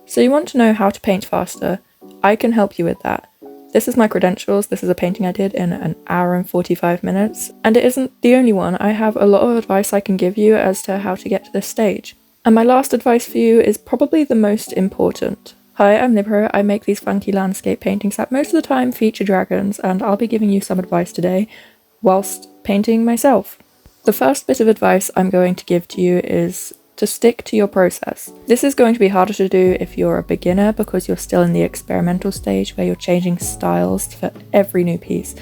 So you want to know how to paint faster? I can help you with that. This is my credentials. This is a painting I did in an hour and 45 minutes. And it isn't the only one. I have a lot of advice I can give you as to how to get to this stage. And my last advice for you is probably the most important. Hi, I'm Libro. I make these funky landscape paintings that most of the time feature dragons, and I'll be giving you some advice today whilst painting myself. The first bit of advice I'm going to give to you is to stick to your process. This is going to be harder to do if you're a beginner because you're still in the experimental stage where you're changing styles for every new piece.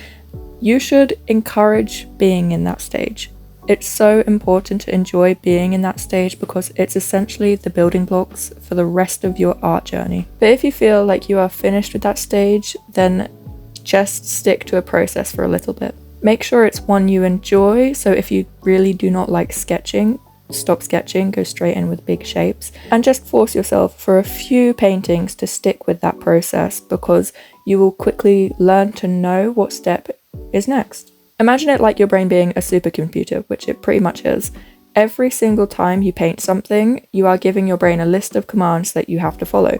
You should encourage being in that stage. It's so important to enjoy being in that stage because it's essentially the building blocks for the rest of your art journey. But if you feel like you are finished with that stage, then just stick to a process for a little bit. Make sure it's one you enjoy, so if you really do not like sketching, stop sketching, go straight in with big shapes, and just force yourself for a few paintings to stick with that process because you will quickly learn to know what step is next. Imagine it like your brain being a supercomputer, which it pretty much is. Every single time you paint something, you are giving your brain a list of commands that you have to follow.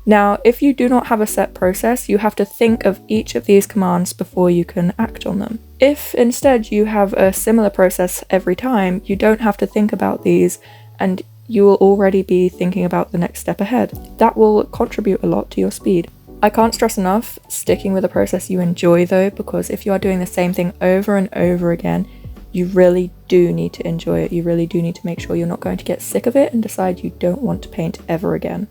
Now, if you do not have a set process, you have to think of each of these commands before you can act on them. If instead you have a similar process every time, you don't have to think about these and you will already be thinking about the next step ahead. That will contribute a lot to your speed. I can't stress enough sticking with a process you enjoy though, because if you are doing the same thing over and over again, you really do need to enjoy it. You really do need to make sure you're not going to get sick of it and decide you don't want to paint ever again.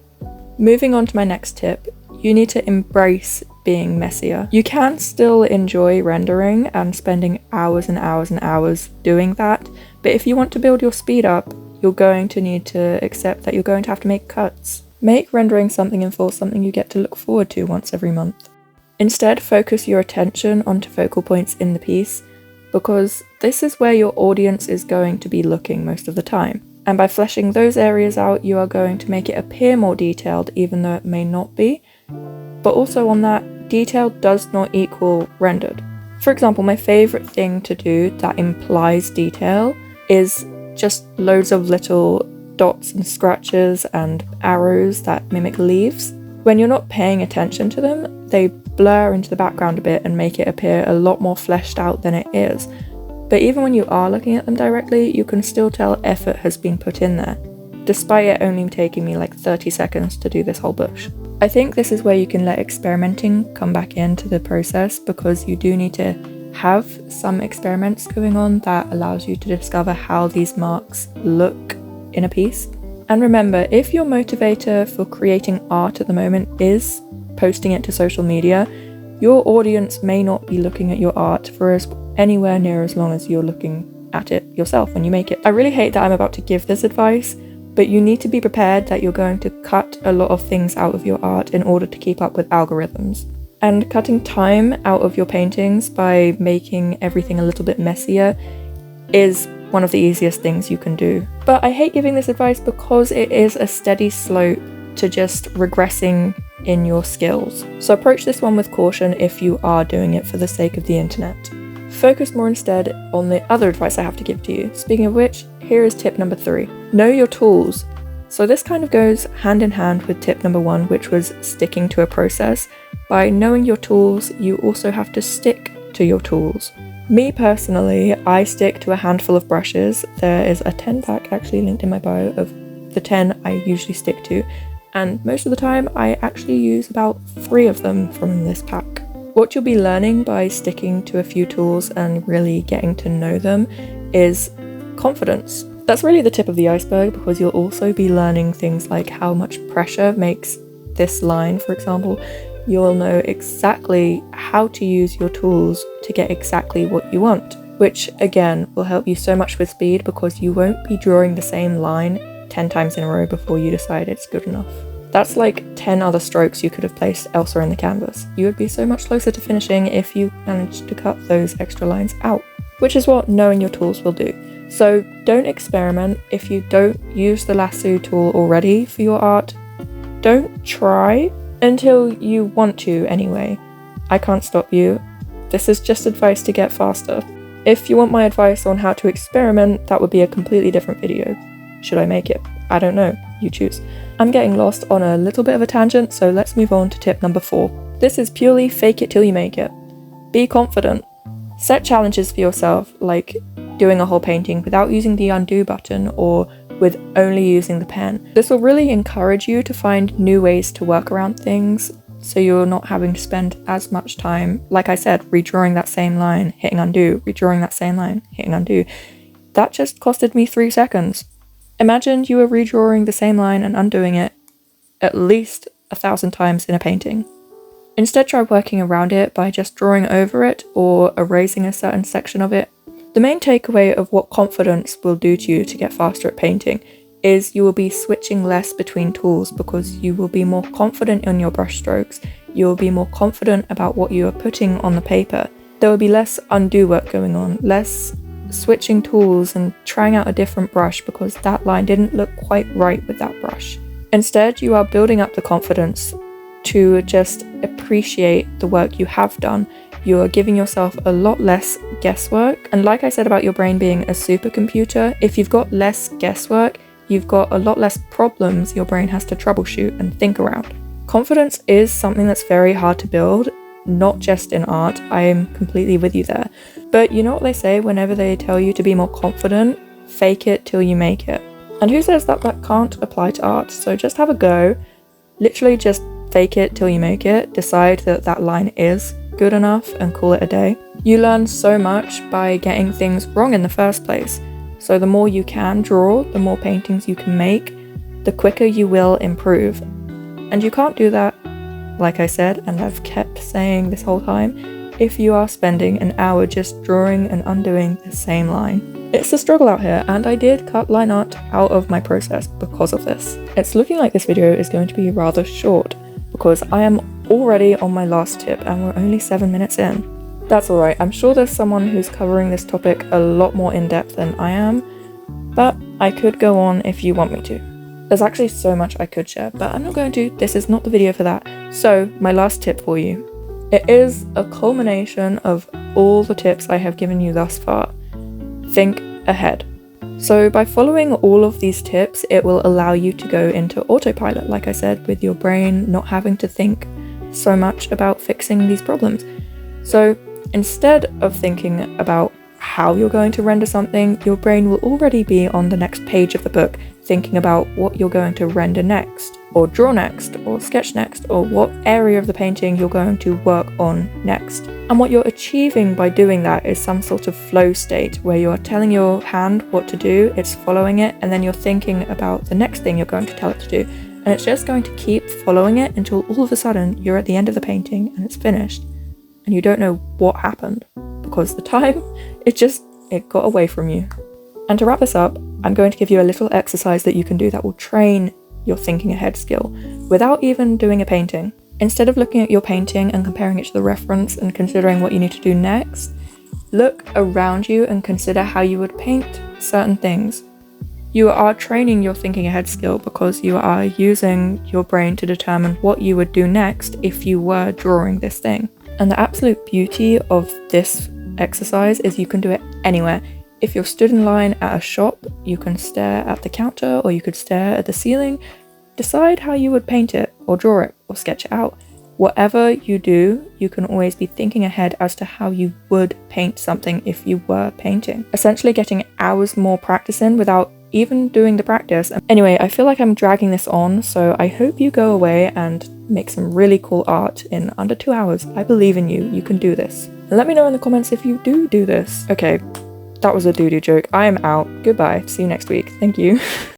Moving on to my next tip, you need to embrace being messier. You can still enjoy rendering and spending hours and hours and hours doing that, but if you want to build your speed up, you're going to need to accept that you're going to have to make cuts. Make rendering something in full something you get to look forward to once every month. Instead, focus your attention onto focal points in the piece, because this is where your audience is going to be looking most of the time. And by fleshing those areas out, you are going to make it appear more detailed, even though it may not be. But also on that, detailed does not equal rendered. For example, my favourite thing to do that implies detail is just loads of little dots and scratches and arrows that mimic leaves. When you're not paying attention to them, they blur into the background a bit and make it appear a lot more fleshed out than it is. But even when you are looking at them directly, you can still tell effort has been put in there, despite it only taking me like 30 seconds to do this whole bush. I think this is where you can let experimenting come back into the process, because you do need to have some experiments going on that allows you to discover how these marks look in a piece. And remember, if your motivator for creating art at the moment is posting it to social media, your audience may not be looking at your art for anywhere near as long as you're looking at it yourself when you make it. I really hate that I'm about to give this advice, but you need to be prepared that you're going to cut a lot of things out of your art in order to keep up with algorithms. And cutting time out of your paintings by making everything a little bit messier is one of the easiest things you can do. But I hate giving this advice because it is a steady slope to just regressing in your skills. So approach this one with caution if you are doing it for the sake of the internet. Focus more instead on the other advice I have to give to you. Speaking of which, here is tip number 3. Know your tools. So this kind of goes hand in hand with tip number 1, which was sticking to a process. By knowing your tools, you also have to stick to your tools. Me personally, I stick to a handful of brushes. There is a 10 pack actually linked in my bio of the 10 I usually stick to, and most of the time I actually use about 3 of them from this pack. What you'll be learning by sticking to a few tools and really getting to know them is confidence. That's really the tip of the iceberg, because you'll also be learning things like how much pressure makes this line, for example. You'll know exactly how to use your tools to get exactly what you want, which again will help you so much with speed, because you won't be drawing the same line 10 times in a row before you decide it's good enough. That's like 10 other strokes you could have placed elsewhere in the canvas. You would be so much closer to finishing if you managed to cut those extra lines out, which is what knowing your tools will do. So don't experiment. If you don't use the lasso tool already for your art, don't try until you want to anyway. I can't stop you. This is just advice to get faster. If you want my advice on how to experiment, that would be a completely different video. Should I make it? I don't know. you choose. I'm getting lost on a little bit of a tangent, so let's move on to tip number 4. This is purely fake it till you make it. Be confident. Set challenges for yourself, like doing a whole painting without using the undo button or with only using the pen. This will really encourage you to find new ways to work around things, so you're not having to spend as much time, like I said, redrawing that same line, hitting undo, redrawing that same line, hitting undo. That just costed me 3 seconds. Imagine you were redrawing the same line and undoing it at least 1,000 times in a painting. Instead, try working around it by just drawing over it or erasing a certain section of it. The main takeaway of what confidence will do to you to get faster at painting is you will be switching less between tools because you will be more confident in your brush strokes, you will be more confident about what you are putting on the paper. There will be less undo work going on, less switching tools and trying out a different brush because that line didn't look quite right with that brush. Instead, you are building up the confidence to just appreciate the work you have done. You are giving yourself a lot less guesswork. And like I said about your brain being a supercomputer, if you've got less guesswork, you've got a lot less problems your brain has to troubleshoot and think around. Confidence is something that's very hard to build, not just in art. I am completely with you there. But you know what they say whenever they tell you to be more confident? Fake it till you make it. And who says that that can't apply to art? So just have a go. Literally just fake it till you make it. Decide that that line is good enough and call it a day. You learn so much by getting things wrong in the first place. So the more you can draw, the more paintings you can make, the quicker you will improve. And you can't do that, like I said, and I've kept saying this whole time, if you are spending an hour just drawing and undoing the same line. It's a struggle out here, and I did cut line art out of my process because of this. It's looking like this video is going to be rather short, because I am already on my last tip and we're only 7 minutes in. That's alright, I'm sure there's someone who's covering this topic a lot more in depth than I am, but I could go on if you want me to. There's actually so much I could share, but I'm not going to. This is not the video for that. So, my last tip for you. It is a culmination of all the tips I have given you thus far. Think ahead. So by following all of these tips, it will allow you to go into autopilot, like I said, with your brain not having to think so much about fixing these problems. So instead of thinking about how you're going to render something, your brain will already be on the next page of the book, thinking about what you're going to render next, or draw next, or sketch next, or what area of the painting you're going to work on next. And what you're achieving by doing that is some sort of flow state where you're telling your hand what to do, it's following it, and then you're thinking about the next thing you're going to tell it to do. And it's just going to keep following it until all of a sudden you're at the end of the painting and it's finished. And you don't know what happened because the time, it got away from you. And to wrap this up, I'm going to give you a little exercise that you can do that will train your thinking ahead skill without even doing a painting. Instead of looking at your painting and comparing it to the reference and considering what you need to do next, look around you and consider how you would paint certain things. You are training your thinking ahead skill because you are using your brain to determine what you would do next if you were drawing this thing. And the absolute beauty of this exercise is you can do it anywhere. If you're stood in line at a shop, you can stare at the counter or you could stare at the ceiling. Decide how you would paint it or draw it or sketch it out. Whatever you do, you can always be thinking ahead as to how you would paint something if you were painting. Essentially getting hours more practice in without even doing the practice. Anyway, I feel like I'm dragging this on, so I hope you go away and make some really cool art in under 2 hours. I believe in you, you can do this. And let me know in the comments if you do this. Okay, that was a doo-doo joke. I am out. Goodbye. See you next week. Thank you.